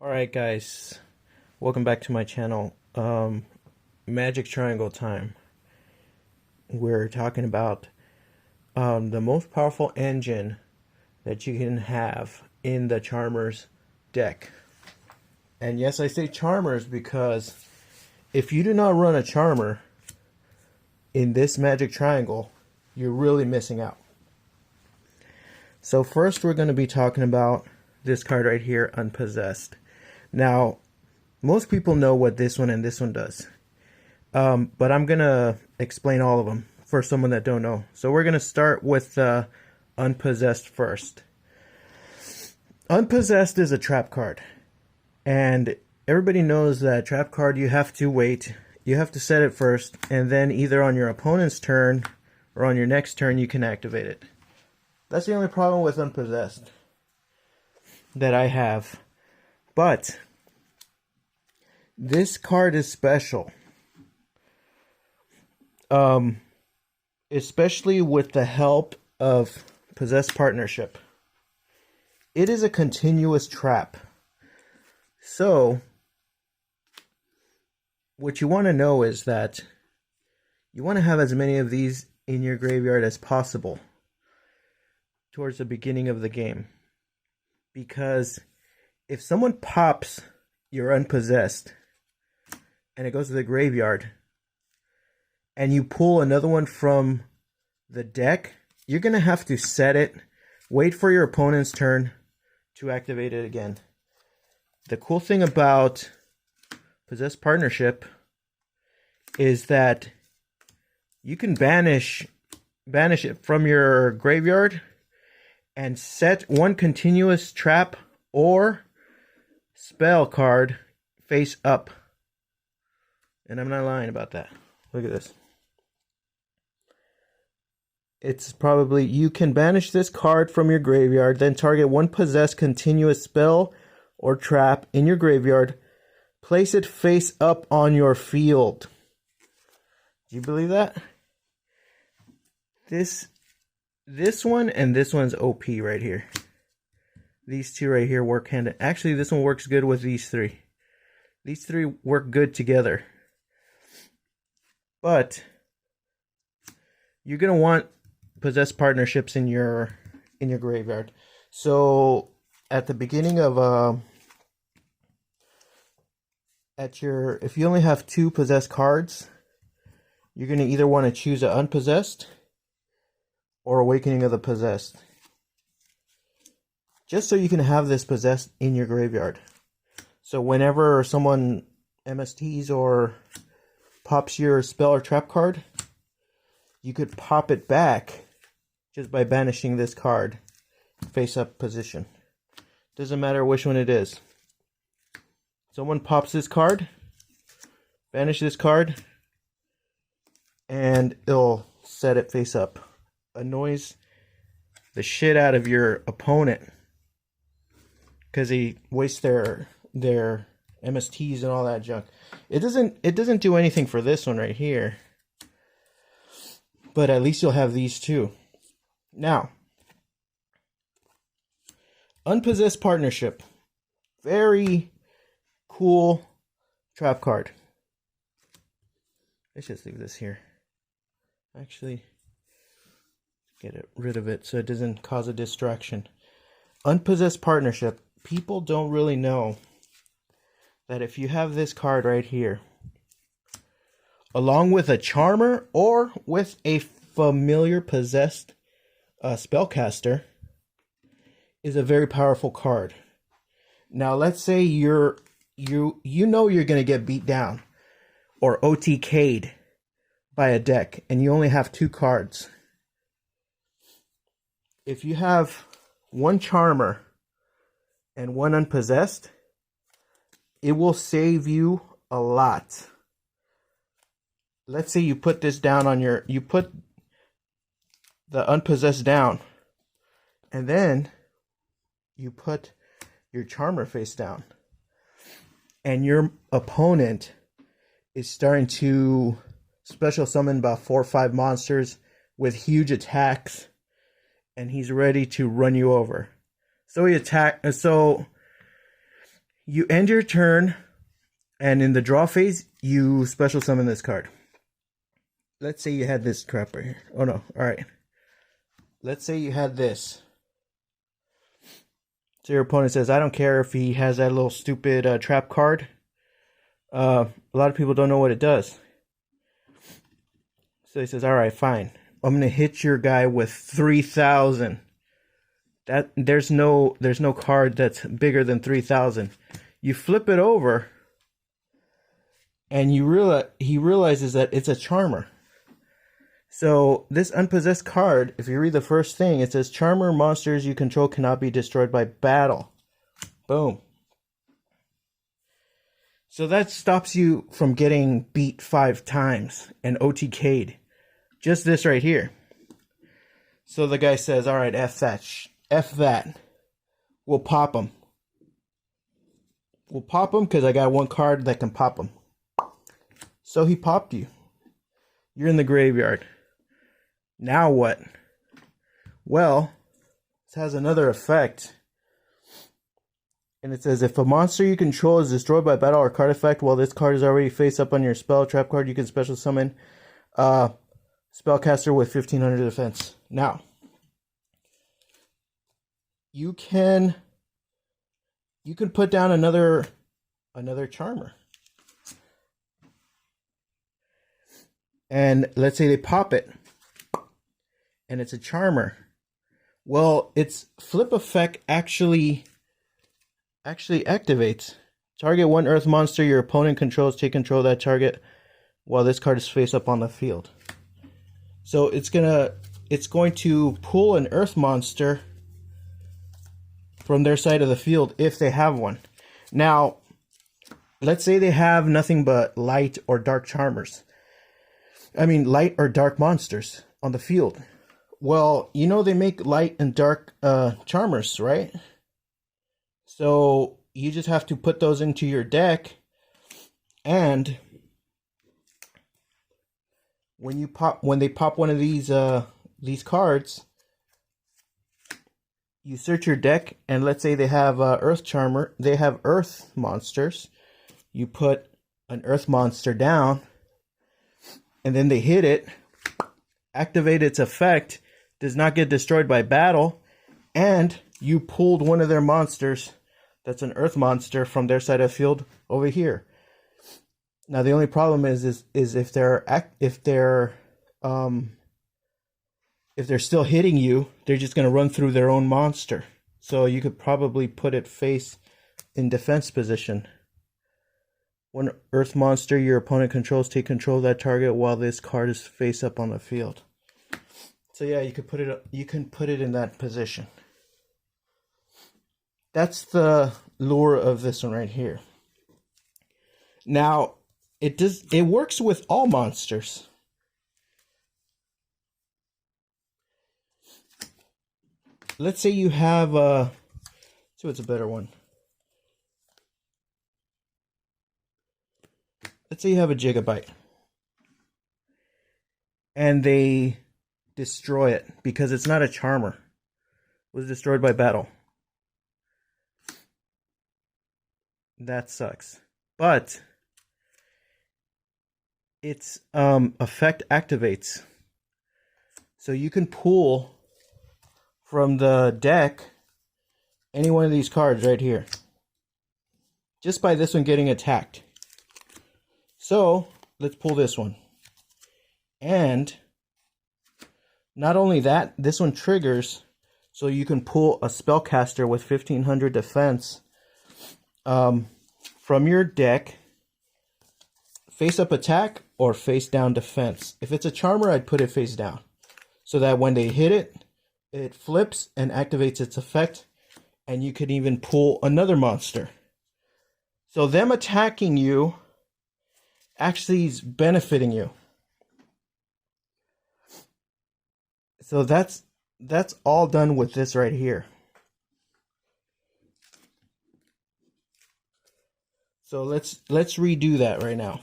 Alright guys, welcome back to my channel. Magic Triangle time. We're talking about the most powerful engine that you can have in the Charmers deck. And yes, I say Charmers because if you do not run a Charmer in this Magic Triangle, you're really missing out. So first we're going to be talking about this card right here, Unpossessed. Now, most people know what this one and this one does. But I'm going to explain all of them for someone that don't know. So we're going to start with Unpossessed first. Unpossessed is a trap card. And everybody knows that trap card you have to wait. You have to set it first. And then either on your opponent's turn or on your next turn you can activate it. That's the only problem with Unpossessed that I have. But this card is special. Especially with the help of Possessed Partnership. It is a continuous trap. So, what you want to know is that you want to have as many of these in your graveyard as possible towards the beginning of the game. Because if someone pops your Unpossessed and it goes to the graveyard and you pull another one from the deck, you're going to have to set it, wait for your opponent's turn to activate it again. The cool thing about Possessed Partnership is that you can banish it from your graveyard and set one continuous trap or spell card face up. And I'm not lying about that. Look at this. It's probably, you can banish this card from your graveyard, then target one possessed continuous spell or trap in your graveyard. Place it face up on your field. Do you believe that? This one and this one's OP right here. These two right here work hand in. Actually, this one works good with these three. These three work good together. But you're gonna want Possessed Partnerships in your graveyard. So at the beginning of if you only have 2 possessed cards, you're gonna either want to choose an Unpossessed or Awakening of the Possessed. Just so you can have this Possessed in your graveyard. So whenever someone MSTs or pops your spell or trap card, you could pop it back just by banishing this card face up position. Doesn't matter which one it is. Someone pops this card, banish this card, and it'll set it face up. Annoys the shit out of your opponent because they waste their MSTs and all that junk. It doesn't do anything for this one right here, but at least you'll have these two. Now, Unpossessed Partnership, very cool trap card. Let's just leave this here. Actually, get rid of it so it doesn't cause a distraction. Unpossessed Partnership. People don't really know that if you have this card right here, along with a Charmer or with a familiar possessed spellcaster, is a very powerful card. Now, let's say you know you're going to get beat down or OTK'd by a deck and you only have 2 cards. If you have one Charmer and one Unpossessed, it will save you a lot. Let's say you put this down on you put the Unpossessed down, and then you put your Charmer face down, and your opponent is starting to special summon about 4 or 5 monsters with huge attacks, and he's ready to run you over. So You end your turn, and in the draw phase, you special summon this card. Let's say you had this crap right here. Oh no, alright. Let's say you had this. So your opponent says, I don't care if he has that little stupid trap card. A lot of people don't know what it does. So he says, alright, fine. I'm going to hit your guy with 3,000. There's no card that's bigger than 3,000. You flip it over, and he realizes that it's a charmer. So this unpossessed card, if you read the first thing, it says charmer monsters you control cannot be destroyed by battle. Boom. So that stops you from getting beat 5 times and OTK'd. Just this right here. So the guy says, alright, F that. F that. We'll pop him. We'll pop him because I got one card that can pop him. So he popped you. You're in the graveyard. Now what? Well, this has another effect. And it says, if a monster you control is destroyed by battle or card effect while this card is already face up on your spell trap card, you can special summon spellcaster with 1500 defense. Now, you can put down another charmer. And let's say they pop it. And it's a charmer. Well, its flip effect actually activates. Target one earth monster your opponent controls, take control of that target while this card is face up on the field. So it's going to pull an earth monster from their side of the field if they have one. Now, let's say they have nothing but light or dark charmers. I mean, light or dark monsters on the field. Well, you know they make light and dark charmers, right? So you just have to put those into your deck, and when they pop one of these cards, you search your deck, and let's say they have earth charmer, they have earth monsters. You put an earth monster down, and then they hit it, activate its effect, does not get destroyed by battle, and you pulled one of their monsters that's an earth monster from their side of the field over here. Now the only problem is if they're still hitting you, they're just going to run through their own monster. So you could probably put it face in defense position. One earth monster your opponent controls, take control of that target while this card is face up on the field. So yeah, you can put it in that position. That's the lure of this one right here. Now, it works with all monsters. Let's say you have let's see what's a better one. Let's say you have a gigabyte. And they destroy it because it's not a charmer. It was destroyed by battle. That sucks. But its effect activates. So you can pull from the deck any one of these cards right here. Just by this one getting attacked. So let's pull this one. And not only that, this one triggers so you can pull a spellcaster with 1500 defense from your deck, face up attack or face down defense. If it's a charmer, I'd put it face down so that when they hit it, it flips and activates its effect, and you could even pull another monster. So them attacking you actually is benefiting you. So that's all done with this right here. So let's redo that right now.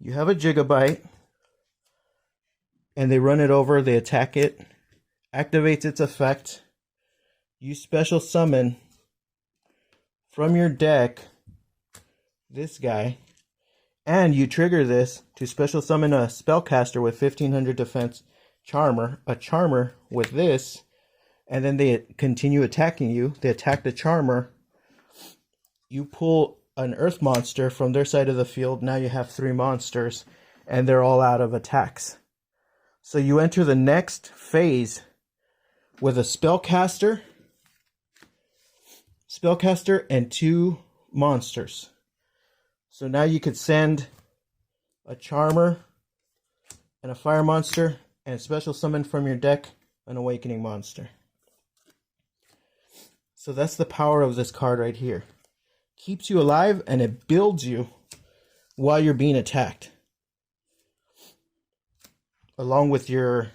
You have a gigabyte. and they run it over, they attack it, activates its effect. You special summon from your deck this guy, and you trigger this to special summon a spellcaster with 1500 defense charmer, a charmer with this, and then they continue attacking you. They attack the charmer. You pull an earth monster from their side of the field. Now you have 3 monsters, and they're all out of attacks. So you enter the next phase with a spellcaster, and 2 monsters. So now you could send a charmer and a fire monster and special summon from your deck an awakening monster. So that's the power of this card right here. Keeps you alive and it builds you while you're being attacked, along with your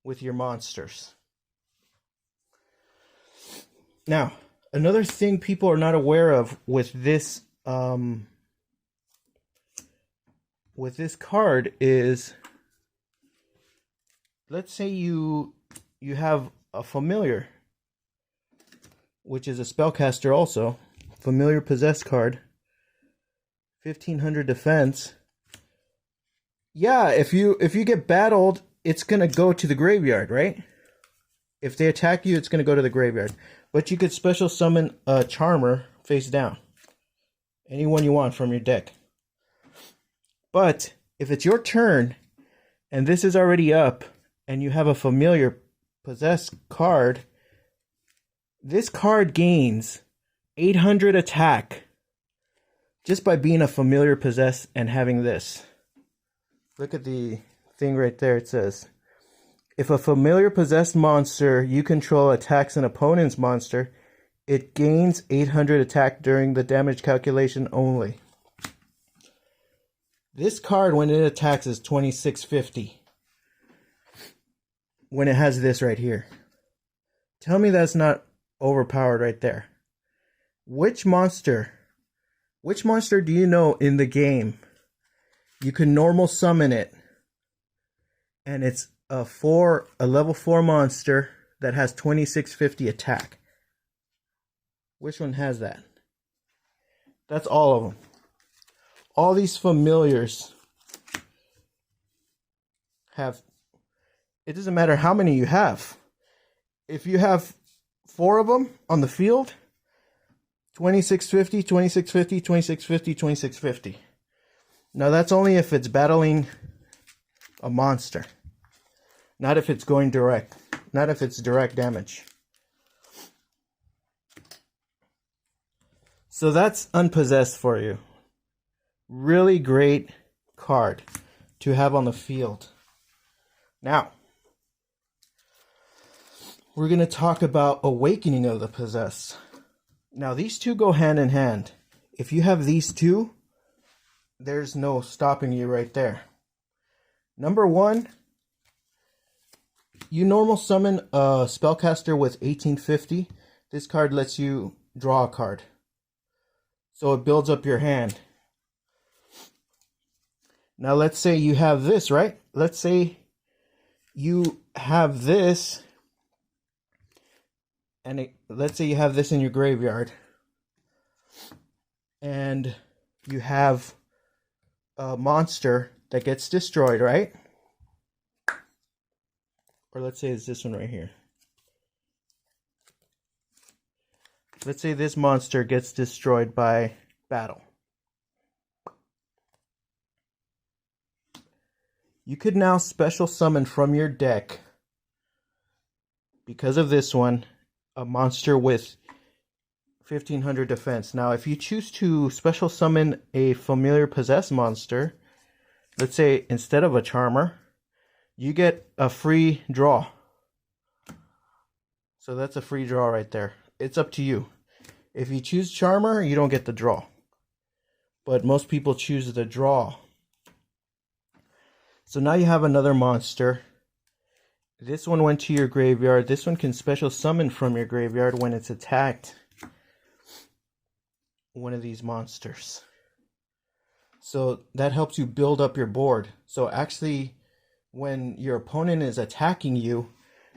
monsters. Now, another thing people are not aware of with this card is, let's say you have a familiar, which is a spellcaster also, familiar possessed card, 1500 defense. Yeah, if you get battled, it's gonna go to the graveyard, right? If they attack you, it's gonna go to the graveyard. But you could special summon a charmer face down, anyone you want from your deck. But if it's your turn and this is already up and you have a familiar possessed card, this card gains 800 attack just by being a familiar possessed and having this. Look at the thing right there. It says, if a familiar possessed monster you control attacks an opponent's monster, it gains 800 attack during the damage calculation only. This card, when it attacks, is 2650. When it has this right here. Tell me that's not overpowered right there. Which monster do you know in the game you can normal summon it and it's a level 4 monster that has 2650 attack? Which one has that? That's all of them. All these familiars have, it doesn't matter how many you have. If you have 4 of them on the field, 2650, 2650, 2650, 2650. Now that's only if it's battling a monster. Not if it's going direct. Not if it's direct damage. So that's unpossessed for you. Really great card to have on the field. Now, we're going to talk about awakening of the possessed. Now, these two go hand in hand. If you have these two, there's no stopping you right there. Number 1, you normal summon a spellcaster with 1850. This card lets you draw a card. So it builds up your hand. Now let's say you have this, right? Let's say you have this, and let's say you have this in your graveyard, and you have a monster that gets destroyed, right? Or let's say it's this one right here. Let's say this monster gets destroyed by battle. You could now special summon from your deck, because of this one, a monster with 1500 defense. Now, if you choose to special summon a familiar possessed monster, let's say instead of a charmer, you get a free draw. So that's a free draw right there. It's up to you. If you choose charmer, you don't get the draw. But most people choose the draw. So now you have another monster. This one went to your graveyard. This one can special summon from your graveyard when it's attacked one of these monsters. So that helps you build up your board. So actually, when your opponent is attacking you,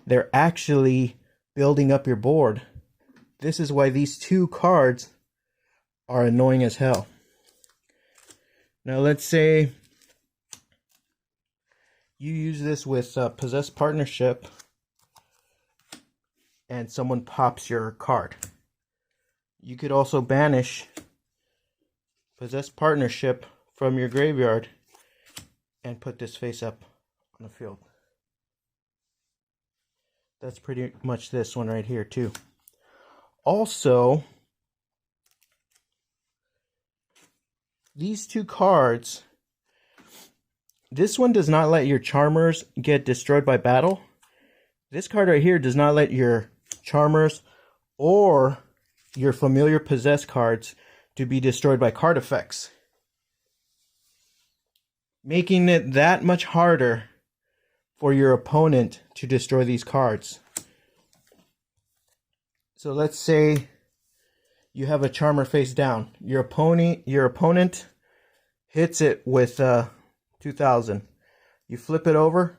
they're actually building up your board. This is why these two cards are annoying as hell. Now let's say you use this with Possessed Partnership and someone pops your card. You could also banish Possessed Partnership from your graveyard and put this face up on the field. That's pretty much this one right here too. Also, these two cards, this one does not let your Charmers get destroyed by battle. This card right here does not let your Charmers or your Familiar Possessed cards to be destroyed by card effects, making it that much harder for your opponent to destroy these cards. So let's say you have a Charmer face down. Your opponent hits it with 2000. You flip it over,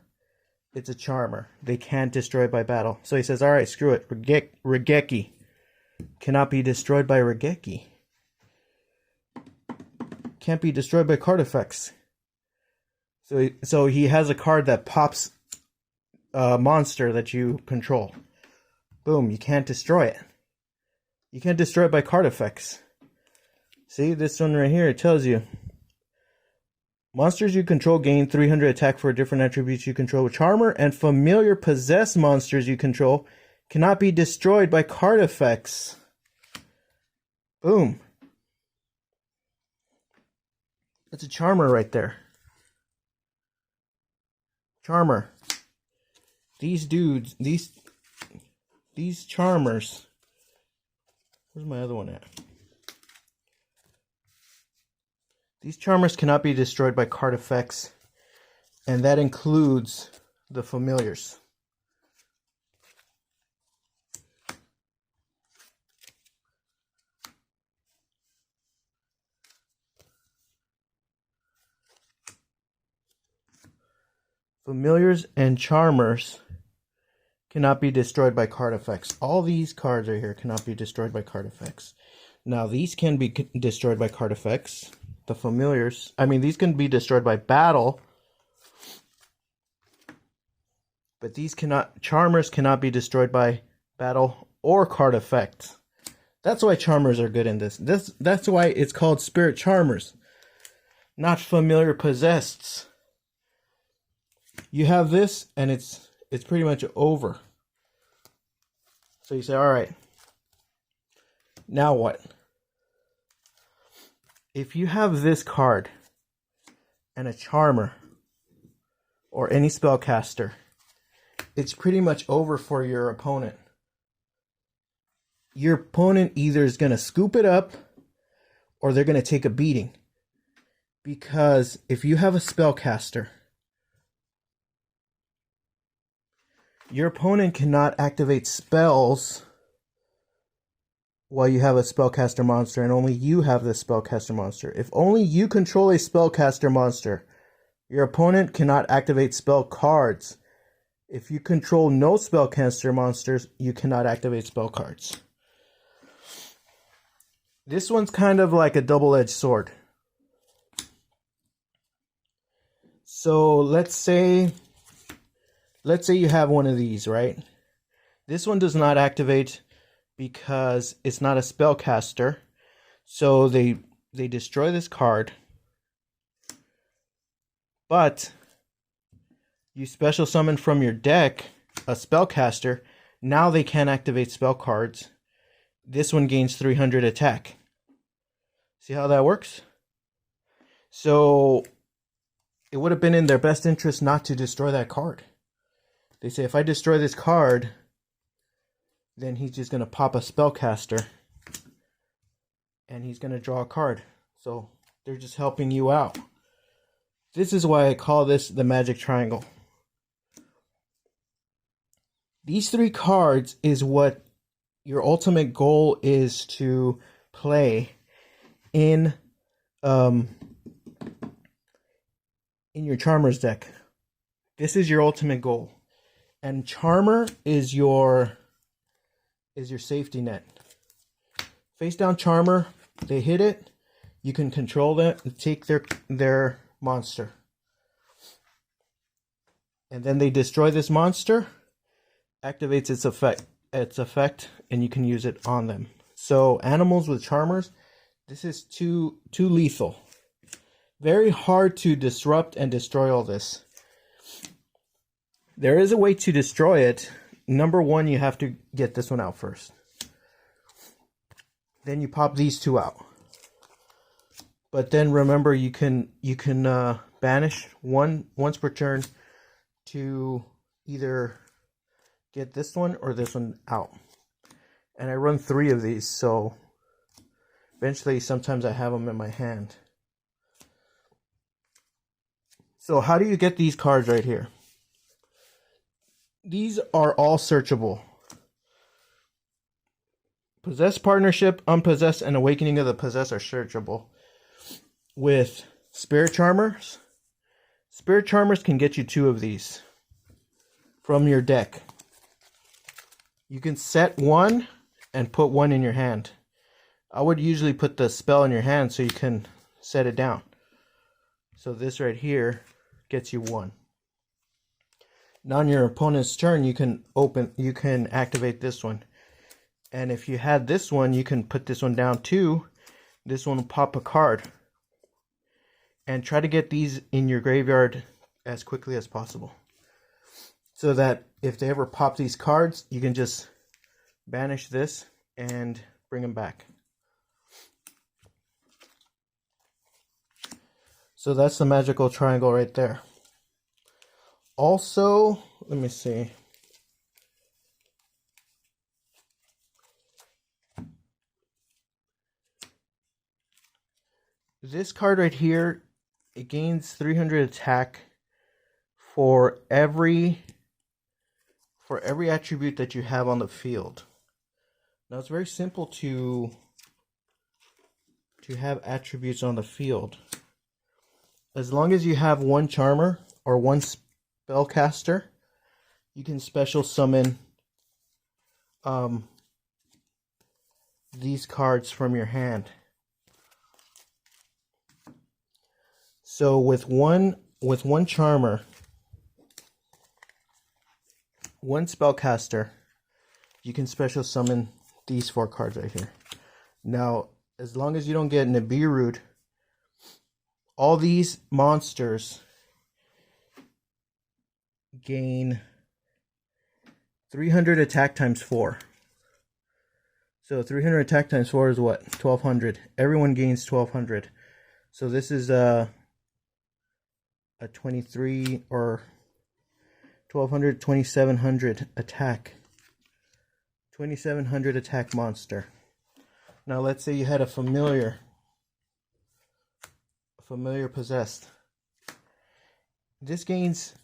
it's a Charmer. They can't destroy it by battle. So he says, all right, screw it. Regeki cannot be destroyed by Regeki. Can't be destroyed by card effects. So he has a card that pops a monster that you control. Boom, you can't destroy it. You can't destroy it by card effects. See, this one right here, it tells you. Monsters you control gain 300 attack for different attributes you control. Charmer and Familiar Possessed monsters you control cannot be destroyed by card effects. Boom. That's a Charmer right there. Charmer. These dudes, these Charmers. Where's my other one at? These Charmers cannot be destroyed by card effects, and that includes the Familiars. Familiars and Charmers cannot be destroyed by card effects. All these cards right here cannot be destroyed by card effects. Now, these can be destroyed by card effects. The Familiars, these can be destroyed by battle. But these Charmers cannot be destroyed by battle or card effects. That's why Charmers are good in this. That's why it's called Spirit Charmers, not Familiar Possessed. You have this, and it's pretty much over. So you say, all right, now what? If you have this card and a Charmer or any spellcaster, it's pretty much over for your opponent. Your opponent either is going to scoop it up or they're going to take a beating. Because if you have a spellcaster, your opponent cannot activate spells while you have a spellcaster monster, and only you have the spellcaster monster. If only you control a spellcaster monster, your opponent cannot activate spell cards. If you control no spellcaster monsters, you cannot activate spell cards. This one's kind of like a double-edged sword. So let's say you have one of these, right? This one does not activate because it's not a spellcaster. So they destroy this card. But you special summon from your deck a spellcaster. Now they can activate spell cards. This one gains 300 attack. See how that works? So it would have been in their best interest not to destroy that card. They say, if I destroy this card, then he's just going to pop a spellcaster and he's going to draw a card. So they're just helping you out. This is why I call this the magic triangle. These three cards is what your ultimate goal is to play in your Charmers deck. This is your ultimate goal. And Charmer is your safety net. Face down Charmer, they hit it, you can control them and take their monster. And then they destroy this monster, activates its effect, and you can use it on them. So animals with Charmers, this is too lethal. Very hard to disrupt and destroy all this. There is a way to destroy it. Number one, you have to get this one out first. Then you pop these two out. But then remember, you can banish once per turn to either get this one or this one out. And I run 3 of these, so eventually sometimes I have them in my hand. So how do you get these cards right here? These are all searchable. Possessed Partnership, Unpossessed, and Awakening of the Possessed are searchable. With Spirit Charmers, Spirit Charmers can get you 2 of these from your deck. You can set 1 and put 1 in your hand. I would usually put the spell in your hand so you can set it down. So this right here gets you 1. Now on your opponent's turn, you can activate this one. And if you had this one, you can put this one down too. This one will pop a card. And try to get these in your graveyard as quickly as possible. So that if they ever pop these cards, you can just banish this and bring them back. So that's the magical triangle right there. Also, let me see. This card right here, it gains 300 attack for every attribute that you have on the field. Now it's very simple to have attributes on the field. As long as you have 1 Charmer or 1 Spellcaster, you can special summon these cards from your hand. So with one Charmer, 1 Spellcaster, you can special summon these 4 cards right here. Now, as long as you don't get Nibiru'd, all these monsters gain 300 attack times 4. So 300 attack times 4 is what? 1200. Everyone gains 1200. So this is a 23 or 1200, 2700 attack. 2700 attack monster. Now let's say you had a familiar possessed. This gains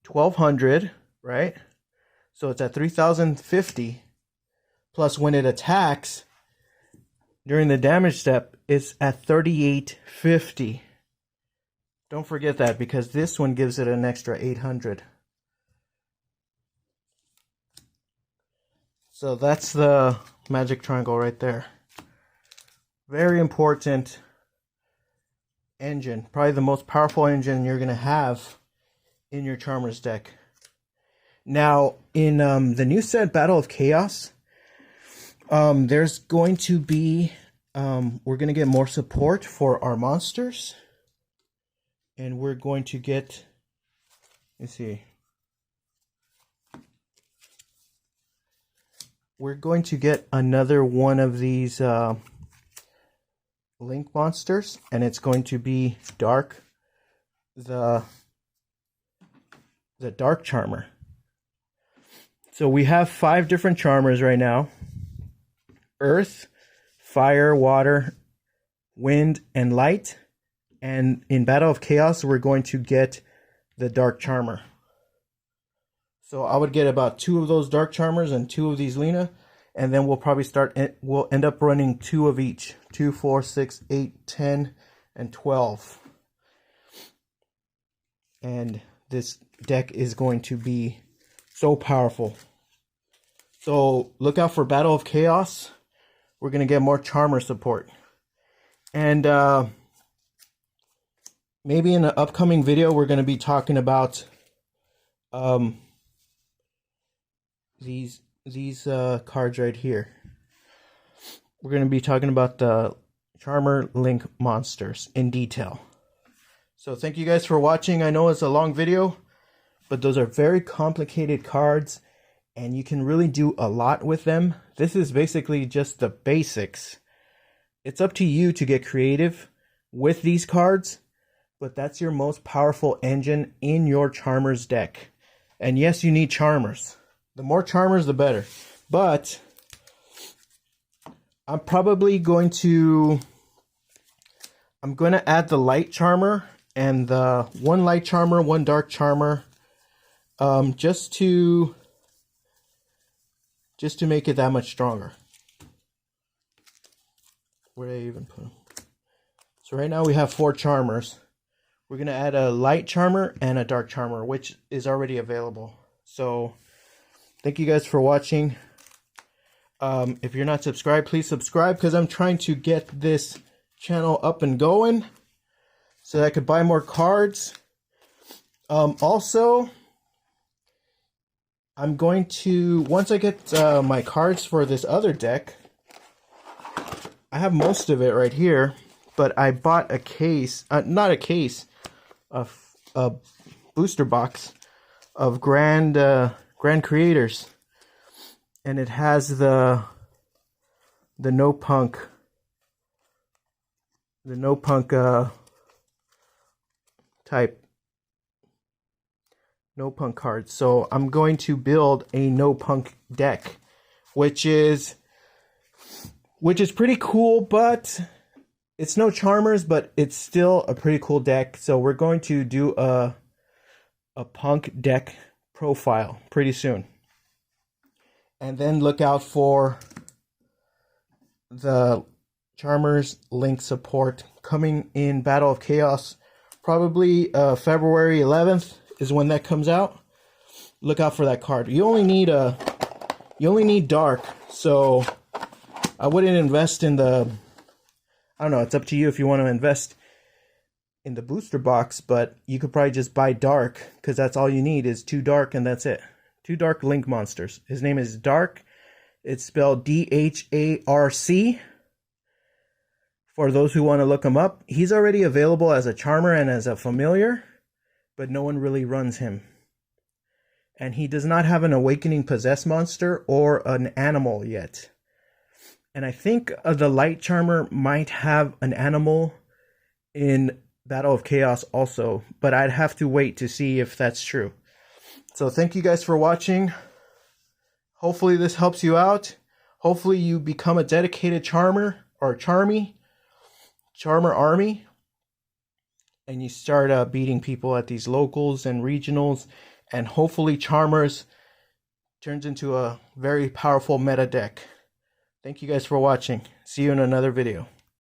1200, right? So it's at 3050. Plus when it attacks during the damage step, it's at 3850. Don't forget that, because this one gives it an extra 800. So that's the magic triangle right there. Very important engine. Probably the most powerful engine you're going to have in your Charmers deck. Now, in the new set, Battle of Chaos, there's going to be, we're going to get more support for our monsters. And we're going to get, let's see. We're going to get another one of these Link monsters, and it's going to be Dark, the Dark Charmer. So we have 5 different Charmers right now: Earth, Fire, Water, Wind, and Light. And in Battle of Chaos, we're going to get the Dark Charmer. So I would get about 2 of those Dark Charmers and 2 of these Lena. And then we'll probably we'll end up running 2 of each. 2, 4, 6, 8, 10, and 12. And this deck is going to be so powerful. So look out for Battle of Chaos. We're going to get more Charmer support. And maybe in an upcoming video, we're going to be talking about these cards right here. We're going to be talking about the Charmer Link monsters in detail. So thank you guys for watching. I know it's a long video, but those are very complicated cards, and you can really do a lot with them. This is basically just the basics. It's up to you to get creative with these cards, but that's your most powerful engine in your Charmers deck. And yes, you need Charmers. The more Charmers, the better. But I'm probably going to add the light Charmer and the one light Charmer, one dark Charmer, just to make it that much stronger. Where did I even put them? So right now we have 4 Charmers. We're going to add a light Charmer and a dark Charmer, which is already available. So thank you guys for watching. If you're not subscribed, please subscribe, because I'm trying to get this channel up and going so that I could buy more cards. Also, I'm going to, once I get my cards for this other deck, I have most of it right here, but I bought a case, not a case, a booster box of Grand Creators, and it has the No Punk type No Punk cards. So I'm going to build a No Punk deck, which is pretty cool, but it's no Charmers, but it's still a pretty cool deck. So we're going to do a Punk deck profile pretty soon. And then look out for the Charmers Link support coming in Battle of Chaos. Probably February 11th is when that comes out. Look out for that card. You only need dark, so I wouldn't invest in the, I don't know, it's up to you if you want to invest in the booster box, but you could probably just buy dark, because that's all you need is 2 dark, and that's it. 2 dark Link monsters. His name is Dark. It's spelled D-H-A-R-C. For those who want to look him up, he's already available as a Charmer and as a familiar, but no one really runs him. And he does not have an Awakening Possessed monster or an animal yet. And I think the Light Charmer might have an animal in Battle of Chaos also, but I'd have to wait to see if that's true. So thank you guys for watching. Hopefully this helps you out. Hopefully you become a dedicated Charmer or Charmer army, and you start beating people at these locals and regionals, and hopefully Charmers turns into a very powerful meta deck. Thank you guys for watching. See you in another video.